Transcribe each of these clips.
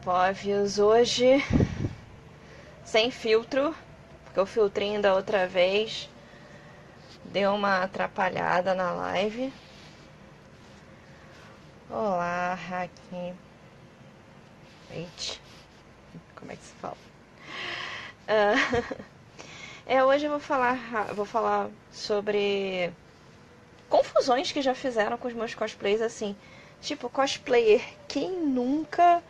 Povius, hoje sem filtro, porque o filtrinho da outra vez deu uma atrapalhada na live. Olá, Haki. Eita, como é que se fala? Hoje eu vou falar sobre confusões que já fizeram com os meus cosplays, assim. Tipo, cosplayer, quem nunca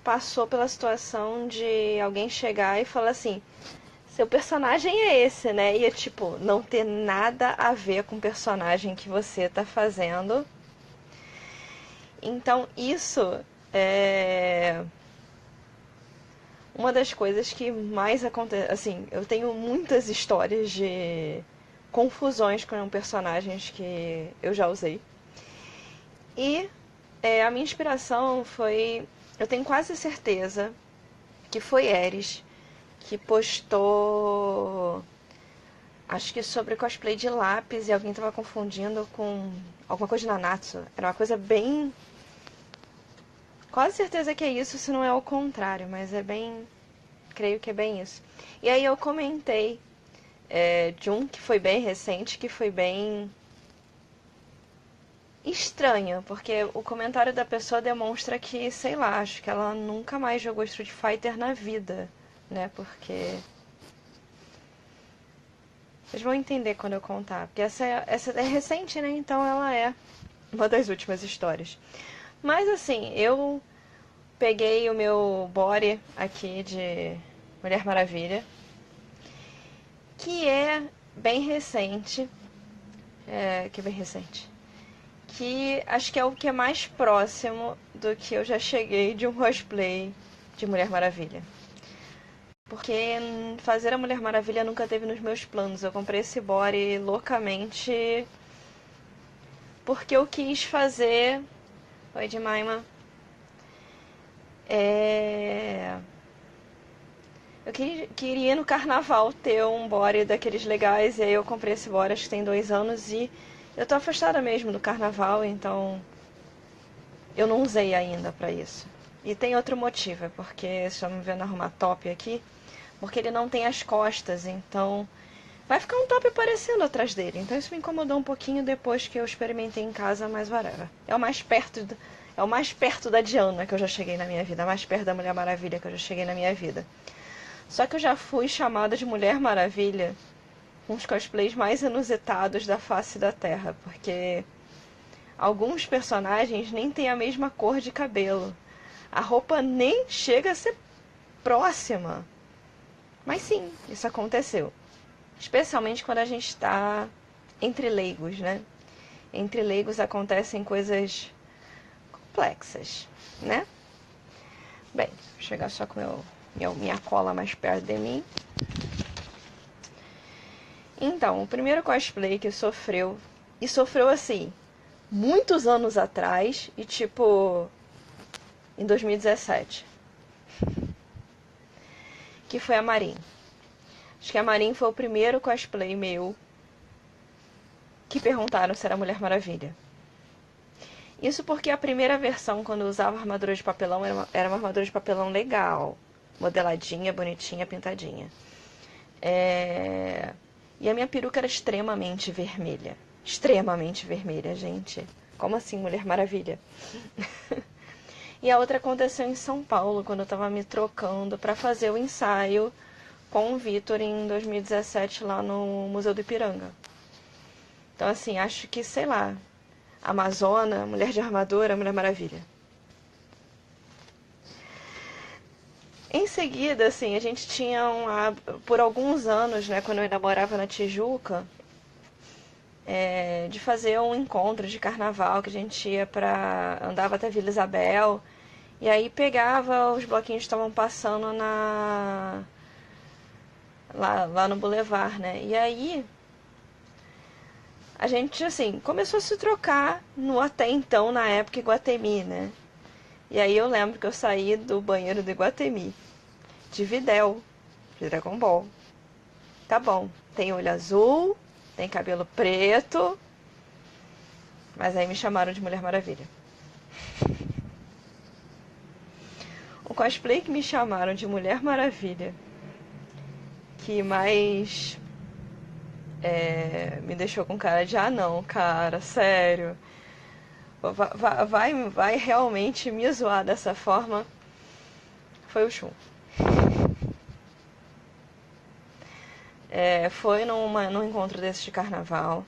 passou pela situação de alguém chegar e falar assim: seu personagem é esse, né? E tipo, não ter nada a ver com o personagem que você tá fazendo. Então, isso é uma das coisas que mais acontece. Assim, eu tenho muitas histórias de confusões com personagens que eu já usei. E a minha inspiração foi. Eu tenho quase certeza que foi Ares que postou. Acho que sobre cosplay de lápis e alguém tava confundindo com alguma coisa de Nanatsu. Era uma coisa bem. Quase certeza que é isso, se não é o contrário, mas é bem. Creio que é bem isso. E aí eu comentei de um que foi bem recente, que foi bem estranho, porque o comentário da pessoa demonstra que, sei lá, acho que ela nunca mais jogou Street Fighter na vida, né? Porque vocês vão entender quando eu contar, porque essa é recente, né? Então ela é uma das últimas histórias. Mas assim, eu peguei o meu body aqui de Mulher Maravilha, que é bem recente, que é bem recente, que acho que é o que é mais próximo do que eu já cheguei de um cosplay de Mulher Maravilha. Porque fazer a Mulher Maravilha nunca teve nos meus planos. Eu comprei esse body loucamente porque eu quis fazer. Oi, Jemima. Eu queria no carnaval ter um body daqueles legais. E aí eu comprei esse body, acho que tem 2 anos. E eu tô afastada mesmo do carnaval, então eu não usei ainda pra isso. E tem outro motivo, é porque, vocês estão me vendo arrumar top aqui, porque ele não tem as costas, então vai ficar um top aparecendo atrás dele. Então isso me incomodou um pouquinho depois que eu experimentei em casa, mas whatever. É o mais perto da Diana que eu já cheguei na minha vida, mais perto da Mulher Maravilha que eu já cheguei na minha vida. Só que eu já fui chamada de Mulher Maravilha com os cosplays mais inusitados da face da Terra, porque alguns personagens nem têm a mesma cor de cabelo. A roupa nem chega a ser próxima. Mas sim, isso aconteceu. Especialmente quando a gente está entre leigos, né? Entre leigos acontecem coisas complexas, né? Bem, vou chegar só com minha cola mais perto de mim. Então, o primeiro cosplay que sofreu, e sofreu assim, muitos anos atrás, e tipo, em 2017, que foi a Marin. Acho que a Marin foi o primeiro cosplay meu que perguntaram se era Mulher Maravilha. Isso porque a primeira versão, quando eu usava armadura de papelão, era uma armadura de papelão legal. Modeladinha, bonitinha, pintadinha. E a minha peruca era extremamente vermelha. Extremamente vermelha, gente. Como assim, Mulher Maravilha? E a outra aconteceu em São Paulo, quando eu tava me trocando para fazer o ensaio com o Vitor em 2017 lá no Museu do Ipiranga. Então, assim, acho que, sei lá, Amazona, Mulher de Armadura, Mulher Maravilha. Em seguida, assim, a gente tinha por alguns anos, né, quando eu ainda morava na Tijuca, de fazer um encontro de carnaval que a gente ia andava até Vila Isabel e aí pegava os bloquinhos que estavam passando lá no Boulevard, né? E aí a gente, assim, começou a se trocar no até então, na época, Iguatemi, né? E aí eu lembro que eu saí do banheiro do Iguatemi, de Videl, de Dragon Ball. Tá bom, tem olho azul, tem cabelo preto, mas aí me chamaram de Mulher Maravilha. cosplay que me chamaram de Mulher Maravilha, que mais me deixou com cara de não, cara, sério. Vai realmente me zoar dessa forma, foi o Shun. Foi num encontro desses de carnaval.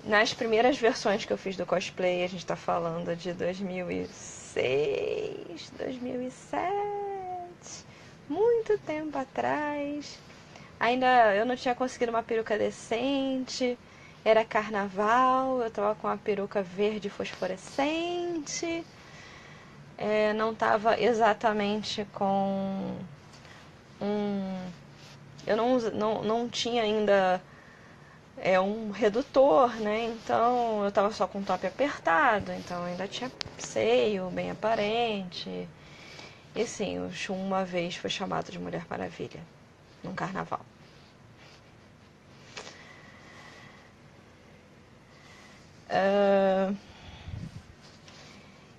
Nas primeiras versões que eu fiz do cosplay, a gente tá falando de 2006, 2007, muito tempo atrás. Ainda eu não tinha conseguido uma peruca decente, era carnaval, eu tava com uma peruca verde fosforescente, não tava exatamente com eu não tinha ainda um redutor, né? Então eu tava só com o top apertado, então ainda tinha seio bem aparente. E sim, o Shun uma vez foi chamado de Mulher Maravilha, num carnaval.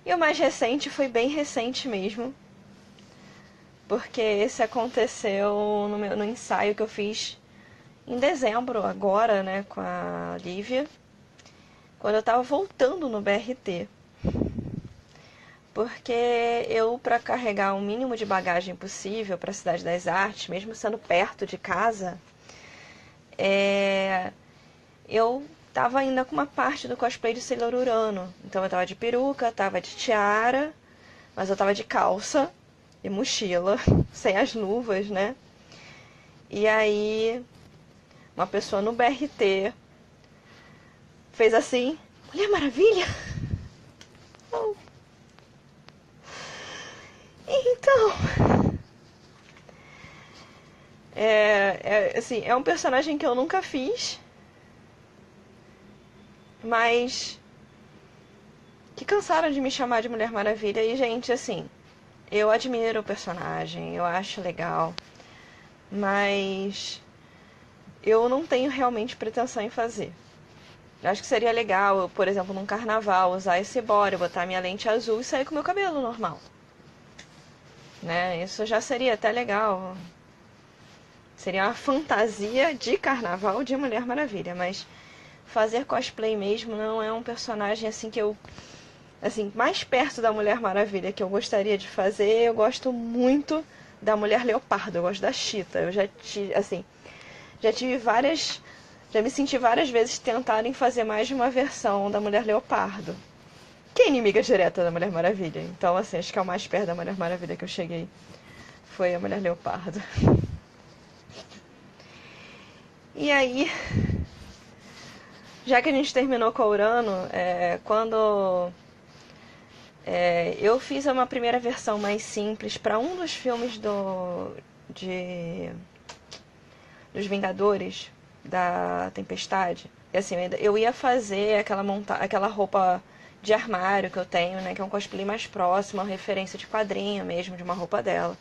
E o mais recente foi bem recente mesmo, porque esse aconteceu no ensaio que eu fiz em dezembro, agora, né, com a Lívia, quando eu tava voltando no BRT. Porque eu, para carregar o mínimo de bagagem possível para a Cidade das Artes, mesmo sendo perto de casa, eu tava ainda com uma parte do cosplay de Sailor Urano. Então eu tava de peruca, tava de tiara, mas eu tava de calça e mochila, sem as luvas, né? E aí, uma pessoa no BRT fez assim: Mulher Maravilha? Oh. Então, assim, é um personagem que eu nunca fiz, mas que cansaram de me chamar de Mulher Maravilha. E, gente, assim, eu admiro o personagem, eu acho legal, mas eu não tenho realmente pretensão em fazer. Eu acho que seria legal, eu, por exemplo, num carnaval, usar esse body, botar minha lente azul e sair com meu cabelo normal. Né? Isso já seria até legal. Seria uma fantasia de carnaval de Mulher Maravilha, mas fazer cosplay mesmo não é um personagem assim que eu... Assim, mais perto da Mulher Maravilha que eu gostaria de fazer, eu gosto muito da Mulher Leopardo, eu gosto da Cheetah. Eu já tive várias... Já me senti várias vezes tentarem fazer mais de uma versão da Mulher Leopardo, que é inimiga direta da Mulher Maravilha. Então, assim, acho que é o mais perto da Mulher Maravilha que eu cheguei. Foi a Mulher Leopardo. E aí, já que a gente terminou com a Urano, quando eu fiz uma primeira versão mais simples para um dos filmes dos Vingadores, da Tempestade. E assim, eu ia fazer aquela roupa de armário que eu tenho, né? Que é um cosplay mais próximo, uma referência de quadrinho mesmo, de uma roupa dela.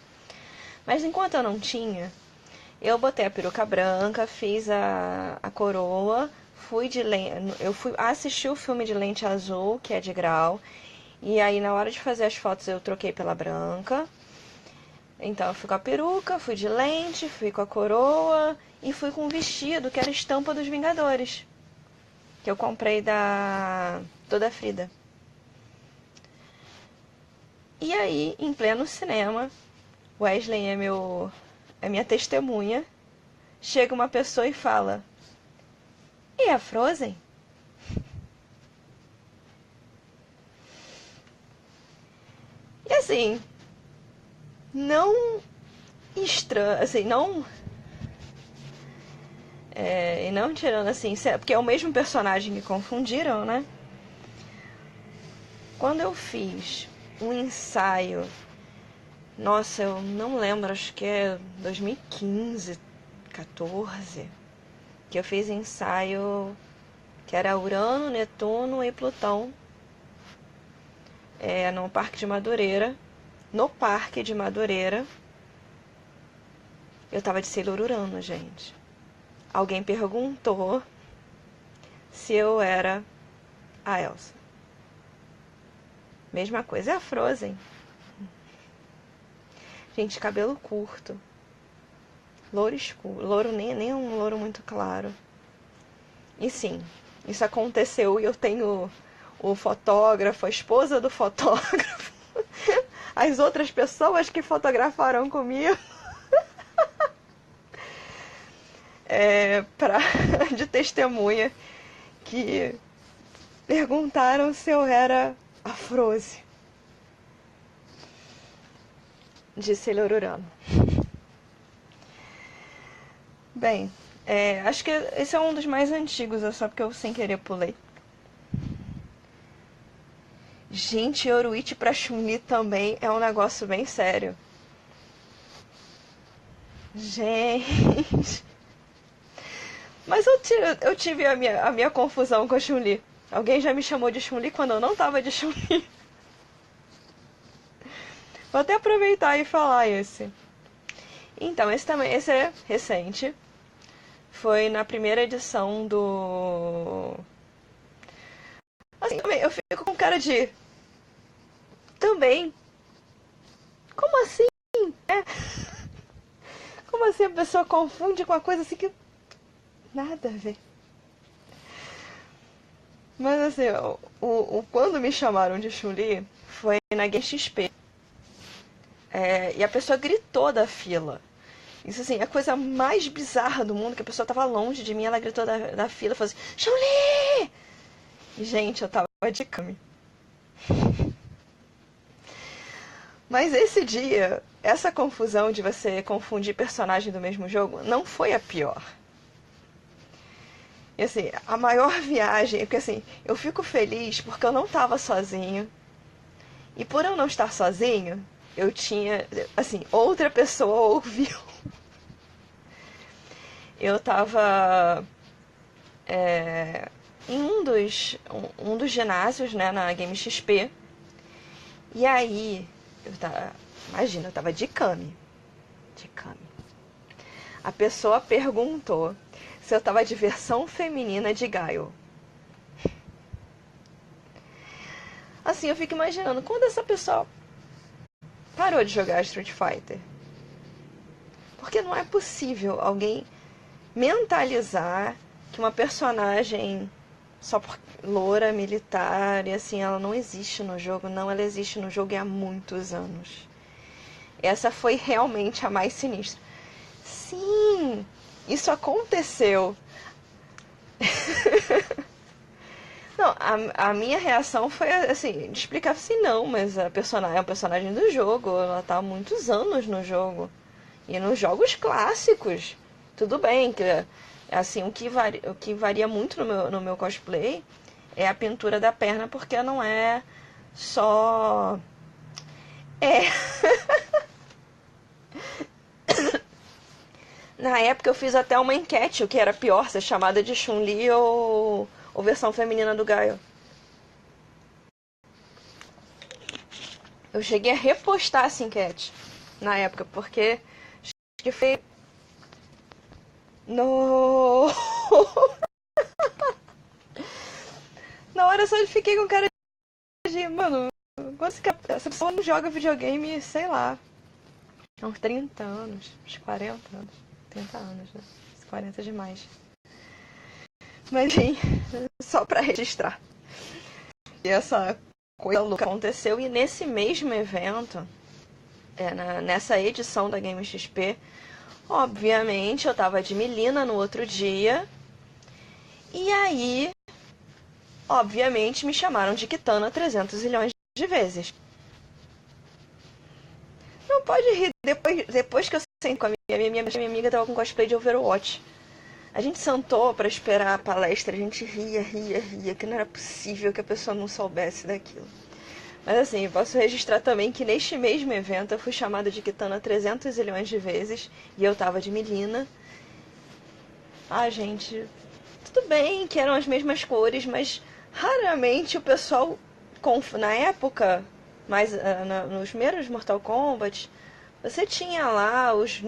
Mas enquanto eu não tinha, eu botei a peruca branca, fiz a coroa, eu fui assistir o filme de lente azul, que é de grau, e aí na hora de fazer as fotos eu troquei pela branca. Então eu fui com a peruca, fui de lente, fui com a coroa e fui com um vestido que era estampa dos Vingadores, que eu comprei da Toda Frida. E aí, em pleno cinema, Wesley é minha testemunha. Chega uma pessoa e fala: E a Frozen? E assim, não estranho, assim, não. E não tirando assim, porque é o mesmo personagem que confundiram, né? Quando eu fiz um ensaio, nossa, eu não lembro, acho que é 2015, 14, que eu fiz ensaio que era Urano, Netuno e Plutão, no Parque de Madureira. No Parque de Madureira, eu tava de Sailor Urano, gente. Alguém perguntou se eu era a Elsa. Mesma coisa é a Frozen. Gente, cabelo curto. Louro escuro. Louro nem um louro muito claro. E sim, isso aconteceu e eu tenho o fotógrafo, a esposa do fotógrafo, as outras pessoas que fotografaram comigo, de testemunha, que perguntaram se eu era a Froze. Disse ele ororando. Bem, acho que esse é um dos mais antigos, é só porque eu sem querer pulei. Gente, Yoruichi pra Chun-Li também é um negócio bem sério. Gente. Mas eu tive a minha confusão com a Chun-Li. Alguém já me chamou de Chun-Li quando eu não tava de Chun-Li. Vou até aproveitar e falar esse. Então, esse é recente. Foi na primeira edição do... Assim, eu fico com cara de... Também. Como assim? Como assim a pessoa confunde com uma coisa assim que... Nada a ver. Mas assim, quando me chamaram de Chun-Li foi na Game XP. E a pessoa gritou da fila. Isso assim, a coisa mais bizarra do mundo, que a pessoa tava longe de mim, ela gritou da fila, falou assim, Chun-Li! E, gente, eu tava de Kami. Mas esse dia, essa confusão de você confundir personagem do mesmo jogo, não foi a pior. E assim, a maior viagem, porque assim, eu fico feliz porque eu não tava sozinho. E por eu não estar sozinho, eu tinha, assim, outra pessoa ouviu. Eu tava em um dos ginásios, né, na Game XP. E aí, imagina, eu tava de Kami. De Kami. A pessoa perguntou se eu tava de versão feminina de Gaio. Assim, eu fico imaginando, quando essa pessoa parou de jogar Street Fighter? Porque não é possível alguém mentalizar que uma personagem só por loura, militar, e assim, ela não existe no jogo. Não, ela existe no jogo há muitos anos. Essa foi realmente a mais sinistra. Sim, isso aconteceu. Não, a minha reação foi assim, de explicar assim, não, mas a personagem é um personagem do jogo, ela tá há muitos anos no jogo. E nos jogos clássicos. Tudo bem, que assim, o que varia muito no meu cosplay é a pintura da perna, porque não é só. É. Na época eu fiz até uma enquete, o que era pior, ser chamada de Chun-Li ou versão feminina do Gaio. Eu cheguei a repostar essa enquete na época, porque acho que foi. No. Na hora eu só fiquei com cara de. Mano, essa pessoa não joga videogame, sei lá. Há uns 30 anos, uns 40 anos. 30 anos, né? 40 demais. Mas enfim, só pra registrar. E essa coisa louca aconteceu, e nesse mesmo evento, nessa edição da Game XP, obviamente eu tava de Melina no outro dia. E aí, obviamente, me chamaram de Kitana 300 milhões de vezes. Não pode rir, depois que eu sentei com a minha amiga, tava com cosplay de Overwatch. A gente sentou pra esperar a palestra, a gente ria, que não era possível que a pessoa não soubesse daquilo. Mas assim, posso registrar também que neste mesmo evento eu fui chamada de Kitana 300 milhões de vezes e eu tava de Melina. Ah, gente, tudo bem que eram as mesmas cores, mas raramente o pessoal, na época, nos primeiros Mortal Kombat, você tinha lá, os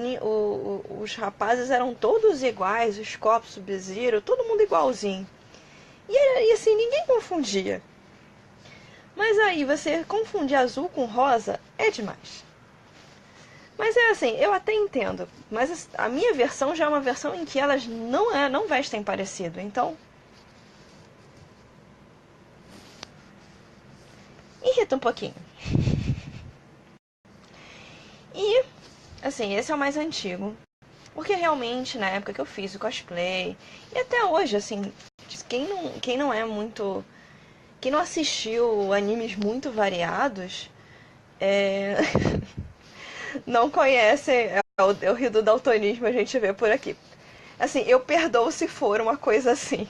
rapazes eram todos iguais, os Scorpion, Sub-Zero, todo mundo igualzinho. E assim, ninguém confundia. Mas aí, você confundir azul com rosa é demais. Mas é assim, eu até entendo. Mas a minha versão já é uma versão em que elas não vestem parecido. Então, irrita um pouquinho. E, assim, esse é o mais antigo. Porque realmente, na época que eu fiz o cosplay, e até hoje, assim, quem não é muito. Quem não assistiu animes muito variados, é, não conhece o rio do daltonismo, a gente vê por aqui. Assim, eu perdoo se for uma coisa assim.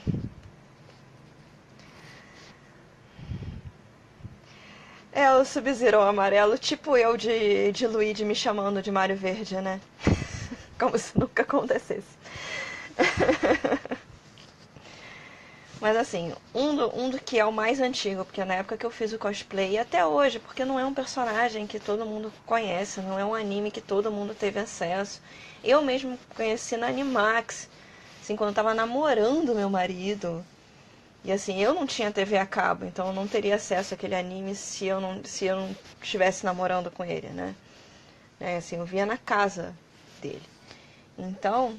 É o Sub-Zero amarelo, tipo eu de Luigi me chamando de Mario Verde, né? Como se nunca acontecesse. Mas assim, um do que é o mais antigo, porque na época que eu fiz o cosplay, e até hoje, porque não é um personagem que todo mundo conhece, não é um anime que todo mundo teve acesso. Eu mesmo conheci na Animax, assim, quando eu tava namorando meu marido. E assim, eu não tinha TV a cabo, então eu não teria acesso àquele anime se eu não estivesse namorando com ele, né? Assim, eu via na casa dele. Então,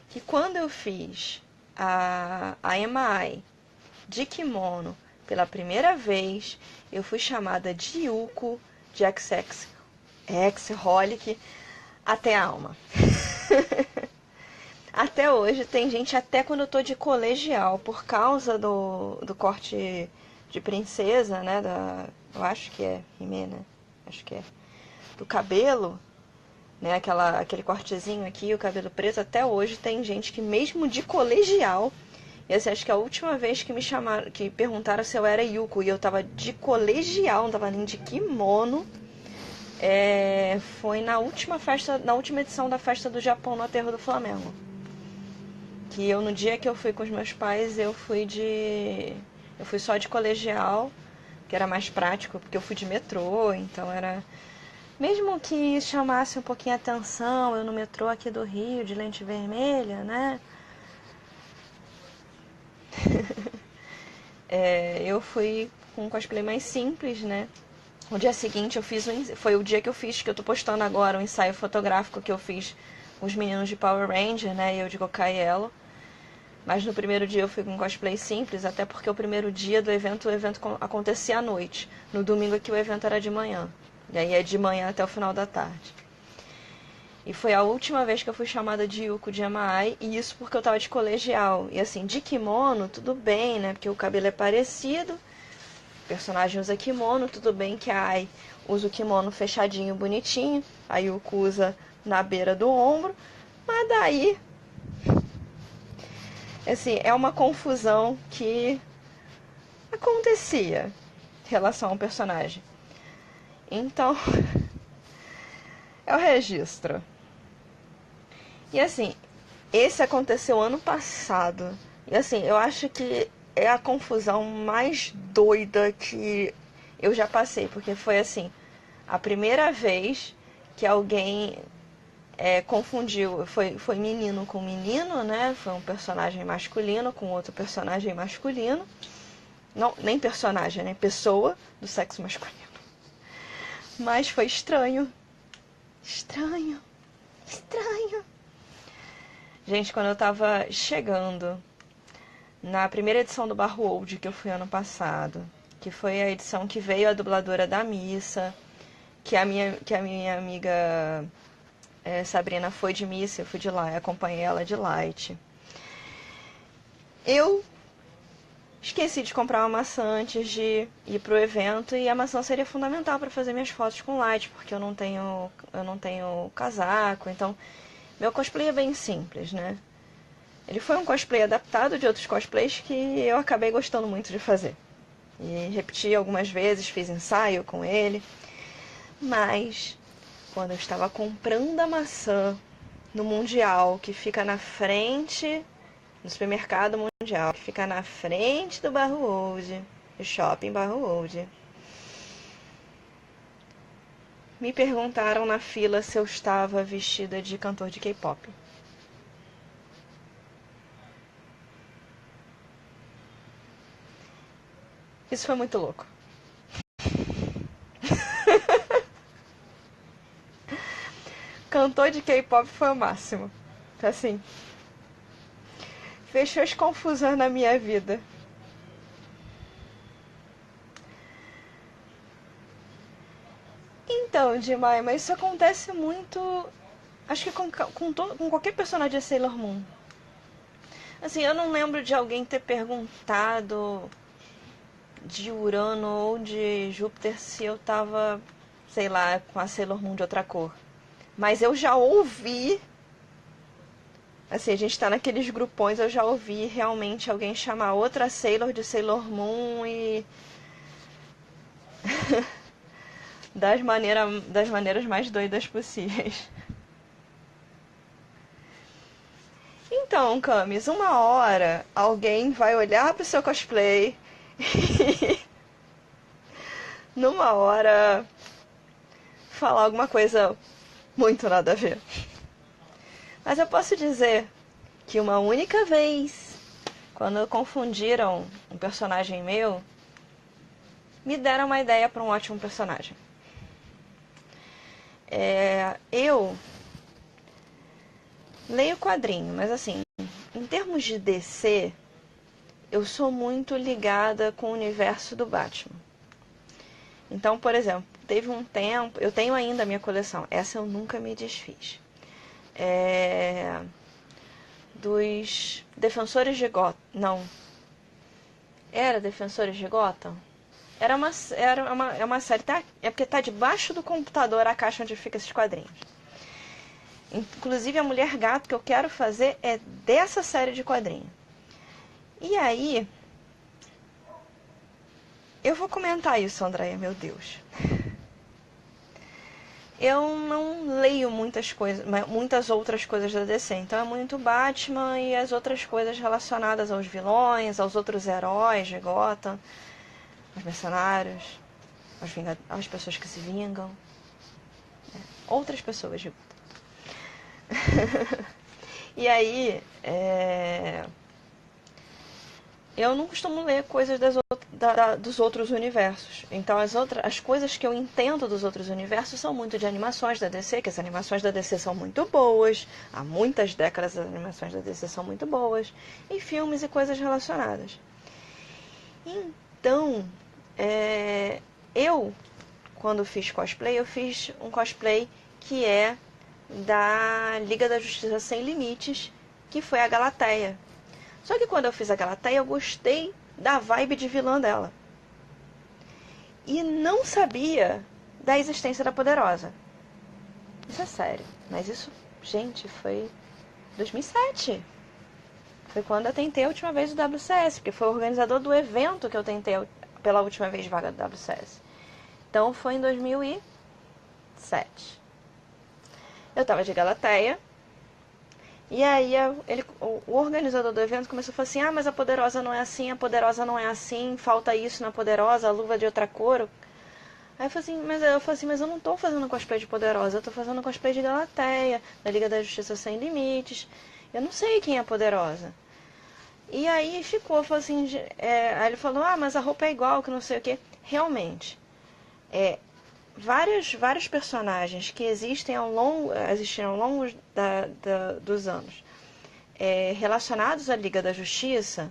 que quando eu fiz a Emai de kimono pela primeira vez, eu fui chamada de Yuko de XX X-Holic até a alma. Até hoje tem gente, até quando eu tô de colegial, por causa do corte de princesa, né? Eu acho que é Hime, né? Acho que é. Do cabelo, né? Aquele cortezinho aqui, o cabelo preto, até hoje tem gente que mesmo de colegial. E assim, acho que a última vez que me chamaram, que perguntaram se eu era Yuko e eu tava de colegial, não tava nem de kimono, foi na última festa, na última edição da festa do Japão no Aterro do Flamengo. Que eu, no dia que eu fui com os meus pais, eu fui só de colegial, que era mais prático, porque eu fui de metrô, então era. Mesmo que chamasse um pouquinho a atenção, eu no metrô aqui do Rio, de lente vermelha, né? Eu fui com um cosplay mais simples, né? O dia seguinte eu fiz foi o dia que eu fiz, que eu tô postando agora, o ensaio fotográfico que eu fiz com os meninos de Power Ranger, né? E eu de Gokai Yellow. Mas no primeiro dia eu fui com cosplay simples, até porque o primeiro dia do evento, o evento acontecia à noite. No domingo aqui o evento era de manhã. E aí é de manhã até o final da tarde. E foi a última vez que eu fui chamada de Yuko de Yamaai, e isso porque eu tava de colegial. E assim, de kimono, tudo bem, né? Porque o cabelo é parecido, o personagem usa kimono, tudo bem que a Ai usa o kimono fechadinho, bonitinho, a Yuko usa na beira do ombro, mas daí assim, é uma confusão que acontecia em relação ao personagem. Então, é o registro. E assim, esse aconteceu ano passado. E assim, eu acho que é a confusão mais doida que eu já passei, porque foi assim, a primeira vez que alguém confundiu, foi menino com menino, né? Foi um personagem masculino com outro personagem masculino. Não, nem personagem, né? Pessoa do sexo masculino. Mas foi estranho. Estranho. Estranho. Gente, quando eu tava chegando na primeira edição do Barro Old, que eu fui ano passado, que foi a edição que veio a dubladora da missa, que a minha amiga Sabrina foi de missa, eu fui de lá, eu acompanhei ela de Light. Eu esqueci de comprar uma maçã antes de ir pro evento e a maçã seria fundamental para fazer minhas fotos com light, porque eu não tenho casaco, então meu cosplay é bem simples, né? Ele foi um cosplay adaptado de outros cosplays que eu acabei gostando muito de fazer. E repeti algumas vezes, fiz ensaio com ele. Mas quando eu estava comprando a maçã no Mundial, que fica na frente no supermercado mundial, que fica na frente do Barro Old, do shopping Barro Old. Me perguntaram na fila se eu estava vestida de cantor de K-pop. Isso foi muito louco. cantor de K-pop foi o máximo. Assim, fechou as confusões na minha vida. Então, Dimai, mas isso acontece muito. Acho que com qualquer personagem de Sailor Moon. Assim, eu não lembro de alguém ter perguntado de Urano ou de Júpiter se eu tava, sei lá, com a Sailor Moon de outra cor. Mas eu já ouvi. Assim, a gente tá naqueles grupões, eu já ouvi realmente alguém chamar outra Sailor de Sailor Moon e. das maneiras mais doidas possíveis. Então, Camis, uma hora alguém vai olhar pro seu cosplay e numa hora falar alguma coisa muito nada a ver. Mas eu posso dizer que uma única vez, quando confundiram um personagem meu, me deram uma ideia para um ótimo personagem. Eu leio quadrinho, mas assim, em termos de DC, eu sou muito ligada com o universo do Batman. Então, por exemplo, teve um tempo, eu tenho ainda a minha coleção, essa eu nunca me desfiz. Dos Defensores de Gotham. Não. Era Defensores de Gotham? É uma série. É porque tá debaixo do computador a caixa onde fica esses quadrinhos. Inclusive a Mulher Gato que eu quero fazer é dessa série de quadrinhos. E aí. Eu vou comentar isso, Andréia, meu Deus. Eu não leio muitas outras coisas da DC, então é muito Batman e as outras coisas relacionadas aos vilões, aos outros heróis de Gotham, aos mercenários, às pessoas que se vingam, outras pessoas de Gotham. E aí, eu não costumo ler coisas dos outros universos. Então as coisas que eu entendo dos outros universos são muito de animações da DC, que as animações da DC são muito boas. Há muitas décadas as animações da DC são muito boas. E filmes e coisas relacionadas. Então, eu, quando fiz cosplay, eu fiz um cosplay que é da Liga da Justiça Sem Limites, que foi a Galateia. Só que quando eu fiz a Galateia, eu gostei da vibe de vilã dela. E não sabia da existência da Poderosa. Isso é sério. Mas isso, gente, foi 2007. Foi quando eu tentei a última vez o WCS, porque foi o organizador do evento que eu tentei pela última vez vaga do WCS. Então foi em 2007. Eu tava de Galateia. E aí o organizador do evento começou a falar assim, mas a Poderosa não é assim, a Poderosa não é assim, falta isso na Poderosa, a luva de outra cor. Aí eu falei assim, mas eu não tô fazendo cosplay de Poderosa, eu tô fazendo cosplay de Galateia, da Liga da Justiça Sem Limites. Eu não sei quem é a Poderosa. E aí falou assim, aí ele falou, mas a roupa é igual, que não sei o que. Realmente, vários personagens que existiram ao longo dos anos relacionados à Liga da Justiça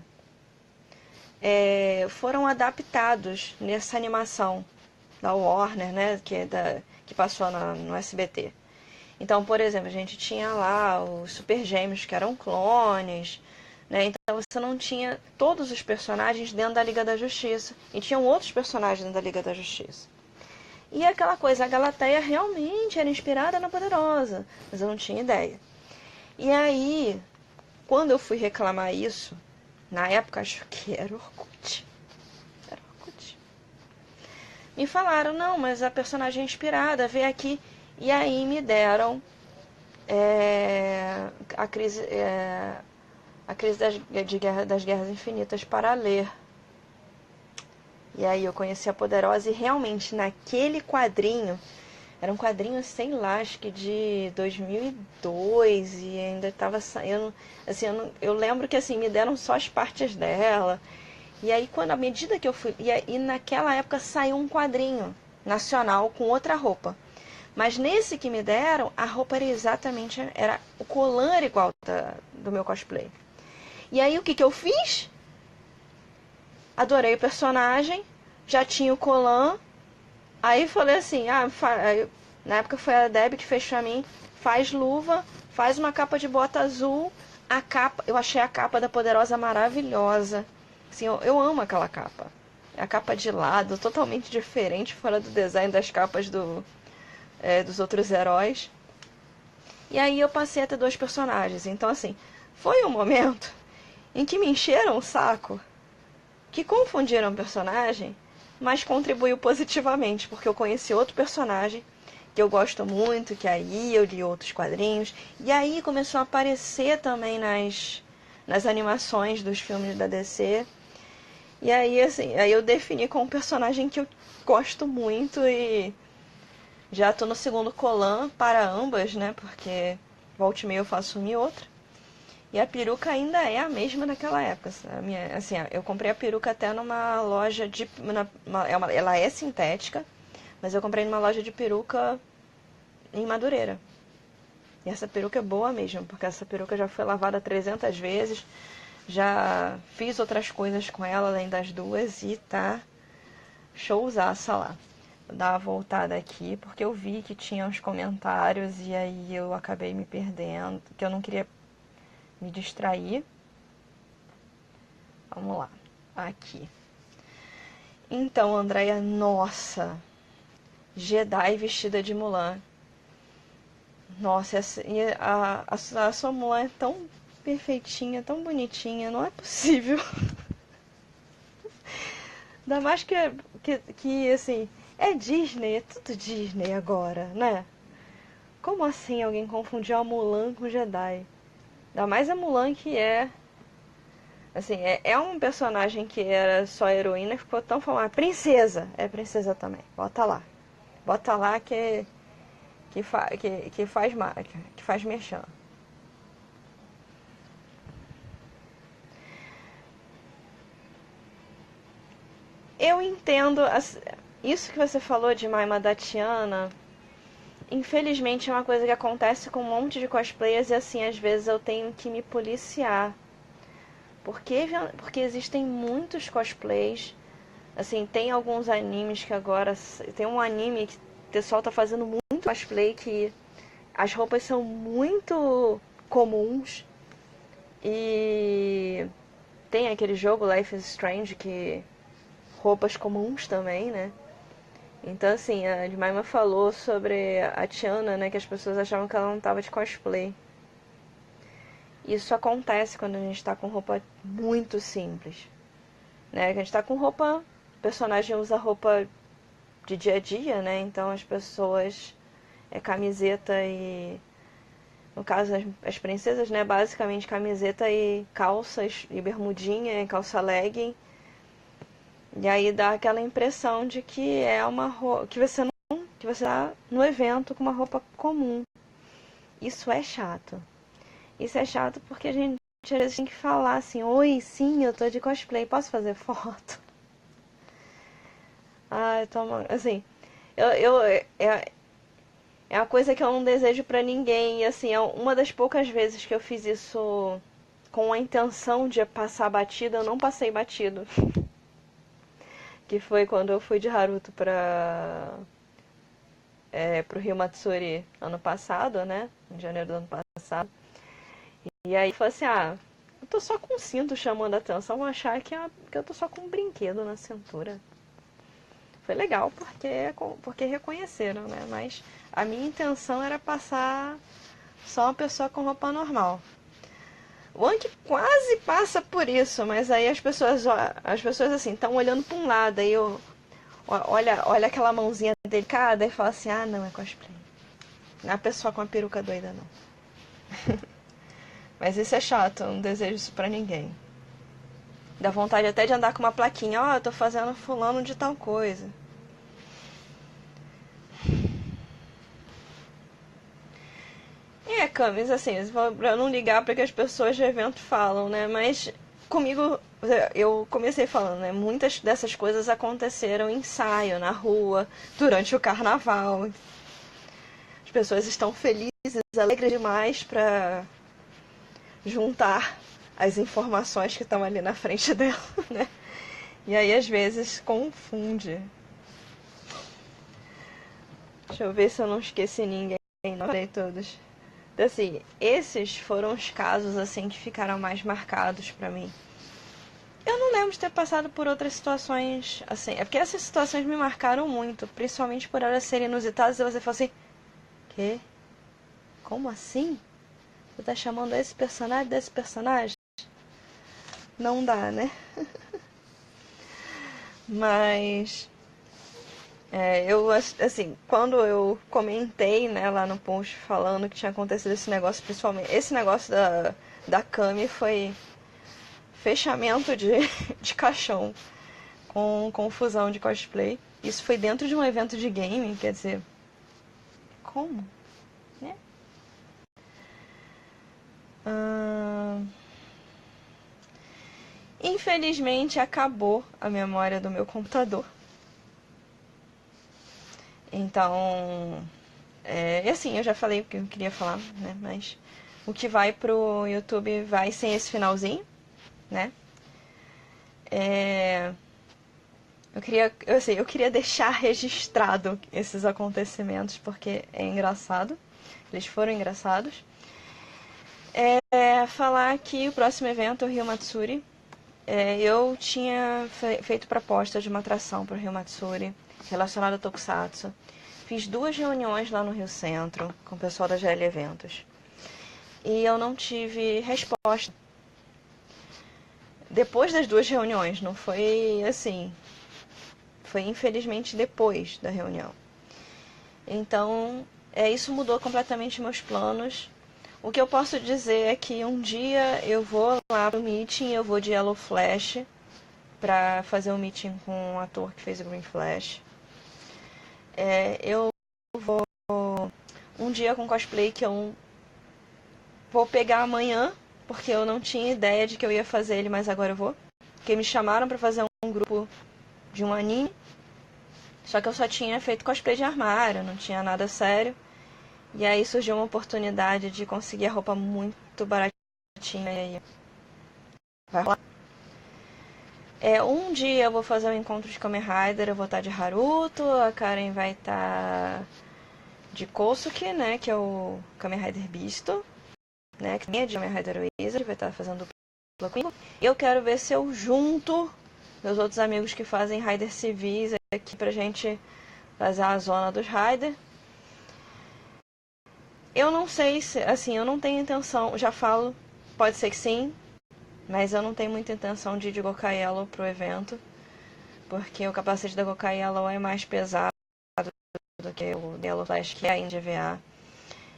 foram adaptados nessa animação da Warner, né, que passou no SBT. Então, por exemplo, a gente tinha lá os Super Gêmeos, que eram clones, né? Então você não tinha todos os personagens dentro da Liga da Justiça, e tinham outros personagens dentro da Liga da Justiça. E aquela coisa, a Galateia realmente era inspirada na Poderosa, mas eu não tinha ideia. E aí, quando eu fui reclamar isso, na época acho que era Orkut. Me falaram, não, mas a personagem é inspirada, vê aqui. E aí me deram a crise das Guerras Infinitas para ler. E aí eu conheci a Poderosa e realmente naquele quadrinho, era um quadrinho, sei lá, acho que de 2002 e ainda estava saindo, assim, eu lembro que assim, me deram só as partes dela. E aí à medida que eu fui, e naquela época saiu um quadrinho nacional com outra roupa. Mas nesse que me deram, a roupa era exatamente, o colã era igual do meu cosplay. E aí o que eu fiz? Adorei o personagem, já tinha o colã, aí falei assim, na época foi a Debbie que fez pra mim, faz luva, faz uma capa de bota azul, a capa, eu achei a capa da Poderosa maravilhosa, assim, eu amo aquela capa. É a capa de lado, totalmente diferente, fora do design das capas dos outros heróis. E aí eu passei a ter dois personagens. Então, assim, foi um momento em que me encheram o saco, que confundiram o personagem, mas contribuiu positivamente, porque eu conheci outro personagem que eu gosto muito, que aí eu li outros quadrinhos, e aí começou a aparecer também nas animações dos filmes da DC. E aí, assim, aí eu defini como um personagem que eu gosto muito e já tô no segundo colã para ambas, né? Porque volta e meia eu faço uma e outra. E a peruca ainda é a mesma daquela época. Assim, eu comprei a peruca até numa loja de... ela é sintética, mas eu comprei numa loja de peruca em Madureira. E essa peruca é boa mesmo, porque essa peruca já foi lavada 300 vezes. Já fiz outras coisas com ela, além das duas, e tá showzaça lá. Vou dar uma voltada aqui, porque eu vi que tinha uns comentários e aí eu acabei me perdendo, que eu não queria me distrair. Vamos lá, aqui. Então, Andréia, nossa, Jedi vestida de Mulan. Nossa, a sua Mulan é tão perfeitinha, tão bonitinha, não é possível. Ainda mais que assim, é Disney, é tudo Disney agora, né? Como assim alguém confundiu a Mulan com Jedi? Ainda mais a Mulan que assim, é um personagem que era só heroína e ficou tão famosa. Princesa, é princesa também, bota lá. Bota lá que faz marca, que faz merchan. Eu entendo isso que você falou de Maima da Tiana. Infelizmente é uma coisa que acontece com um monte de cosplayers e assim, às vezes eu tenho que me policiar. Porque existem muitos cosplays. Assim, tem alguns animes que agora. Tem um anime que o pessoal tá fazendo muito cosplay que as roupas são muito comuns. E tem aquele jogo Life is Strange que roupas comuns também, né? Então, assim, a Jemima falou sobre a Tiana, né? Que as pessoas achavam que ela não tava de cosplay. Isso acontece quando a gente tá com roupa muito simples. Né? A gente tá com roupa... O personagem usa roupa de dia a dia, né? Então as pessoas... É camiseta e... No caso, as princesas, né? Basicamente camiseta e calças e bermudinha e calça legging. E aí dá aquela impressão de que é uma roupa... Que você tá no evento com uma roupa comum. Isso é chato. Isso é chato porque a gente às vezes tem que falar assim: oi, sim, eu tô de cosplay, posso fazer foto? Ai, toma. Assim, é uma coisa que eu não desejo pra ninguém. E assim, é uma das poucas vezes que eu fiz isso com a intenção de passar batida, eu não passei batido. Que foi quando eu fui de Haruto pro Rio Matsuri ano passado, né? Em janeiro do ano passado. E aí falei assim, eu tô só com um cinto chamando a atenção, vão achar que eu tô só com um brinquedo na cintura. Foi legal porque reconheceram, né? Mas a minha intenção era passar só uma pessoa com roupa normal. O Anki quase passa por isso, mas aí as pessoas assim, estão olhando para um lado, aí olha aquela mãozinha delicada e fala assim, não é cosplay. Não é a pessoa com a peruca doida, não. Mas isso é chato, eu não desejo isso pra ninguém. Dá vontade até de andar com uma plaquinha, eu tô fazendo fulano de tal coisa. Camis, assim, pra não ligar pra que as pessoas de evento falam, né? Mas comigo, eu comecei falando, né? Muitas dessas coisas aconteceram em ensaio, na rua, durante o carnaval. pessoas estão felizes, alegres demais para juntar as informações que estão ali na frente dela, né? E aí às vezes confunde. Deixa eu ver se eu não esqueci ninguém, não falei todos. Então, assim, esses foram os casos assim que ficaram mais marcados pra mim. Eu não lembro de ter passado por outras situações assim. É porque essas situações me marcaram muito, principalmente por elas serem inusitadas e você fala assim: quê? Como assim? Você tá chamando esse personagem desse personagem? Não dá, né? Mas eu, assim, quando eu comentei, né, lá no post falando que tinha acontecido esse negócio, principalmente, esse negócio da Cami foi fechamento de caixão com confusão de cosplay. Isso foi dentro de um evento de gaming, quer dizer, como? Né? Infelizmente acabou a memória do meu computador. Então, e assim, eu já falei o que eu queria falar, né? Mas o que vai pro YouTube vai sem esse finalzinho, né? Eu queria deixar registrado esses acontecimentos porque é engraçado. Eles foram engraçados. Falar que o próximo evento é o Rio Matsuri. Eu tinha feito proposta de uma atração para o Rio Matsuri relacionada a Tokusatsu. Fiz 2 reuniões lá no Rio Centro com o pessoal da GL Eventos. E eu não tive resposta. Depois das 2 reuniões, não foi assim. Foi infelizmente depois da reunião. Então, isso mudou completamente meus planos. O que eu posso dizer é que um dia eu vou lá pro meeting, eu vou de Yellow Flash pra fazer um meeting com um ator que fez o Green Flash. Eu vou um dia com cosplay que eu vou pegar amanhã, porque eu não tinha ideia de que eu ia fazer ele, mas agora eu vou. Porque me chamaram pra fazer um grupo de um anime, só que eu só tinha feito cosplay de armário, não tinha nada sério. E aí surgiu uma oportunidade de conseguir a roupa muito baratinha e aí vai rolar. Um dia eu vou fazer um encontro de Kamen Rider, eu vou estar de Haruto, a Karen vai estar de Kosuke, né, que é o Kamen Rider Bisto, né, que é de Kamen Rider Wizard, vai estar fazendo dupla comigo. Eu quero ver se eu junto meus outros amigos que fazem Rider civis aqui pra gente fazer a zona dos Rider. Eu não sei se, assim, eu não tenho intenção, já falo, pode ser que sim, mas eu não tenho muita intenção de ir de Gokai Yellow pro evento, porque o capacete da Gokai Yellow é mais pesado do que o Yellow Flash, que é a NGVA.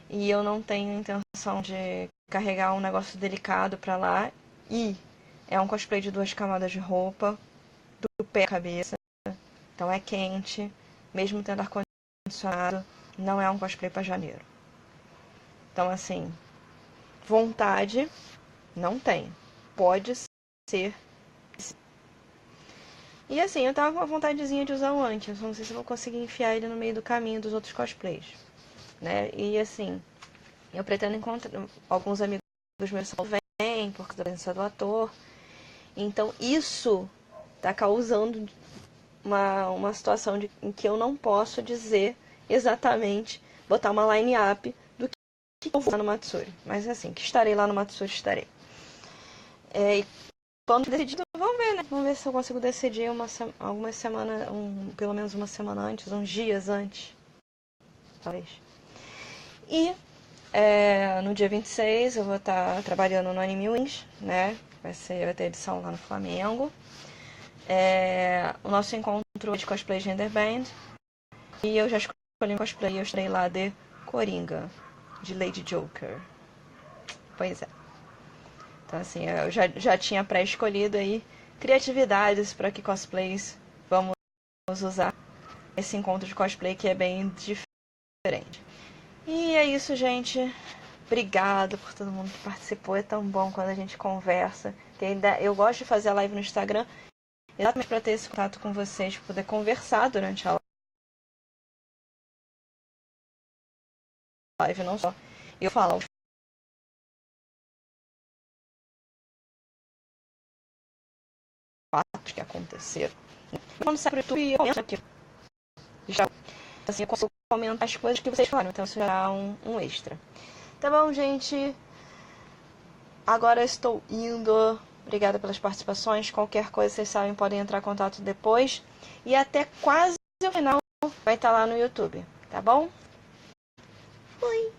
E eu não tenho intenção de carregar um negócio delicado pra lá. E é um cosplay de 2 camadas de roupa, do pé à cabeça, então é quente, mesmo tendo ar-condicionado, não é um cosplay pra janeiro. Então, assim, vontade não tem. Pode ser. E assim, eu tava com uma vontadezinha de usar o antes. Não sei se eu vou conseguir enfiar ele no meio do caminho dos outros cosplays. Né? E assim, eu pretendo encontrar alguns amigos meus vêm por causa da presença do ator. Então isso tá causando uma situação em que eu não posso dizer exatamente, botar uma line-up do que eu vou lá no Matsuri. Mas assim, que estarei lá no Matsuri, estarei. E quando decidido, vamos ver, né? Vamos ver se eu consigo decidir algumas semanas, pelo menos uma semana antes, uns dias antes. Talvez. E no dia 26 eu vou estar trabalhando no Anime Wings, né? Vai ter edição lá no Flamengo. O nosso encontro é de cosplay Gender Band. E eu já escolhi um cosplay, eu estarei lá de Coringa, de Lady Joker. Pois é. Então assim, eu já tinha pré-escolhido aí criatividades para que cosplays vamos usar esse encontro de cosplay que é bem diferente. E é isso, gente. Obrigada por todo mundo que participou. É tão bom quando a gente conversa. Eu gosto de fazer a live no Instagram exatamente para ter esse contato com vocês, poder conversar durante a live, não só eu falo. Fatos que aconteceram. Quando sai pro YouTube, eu comento aqui. Já, assim, eu consigo comentar as coisas que vocês falaram, então isso será um extra. Tá bom, gente? Agora eu estou indo. Obrigada pelas participações. Qualquer coisa, vocês sabem, podem entrar em contato depois. E até quase o final vai estar lá no YouTube, tá bom? Fui!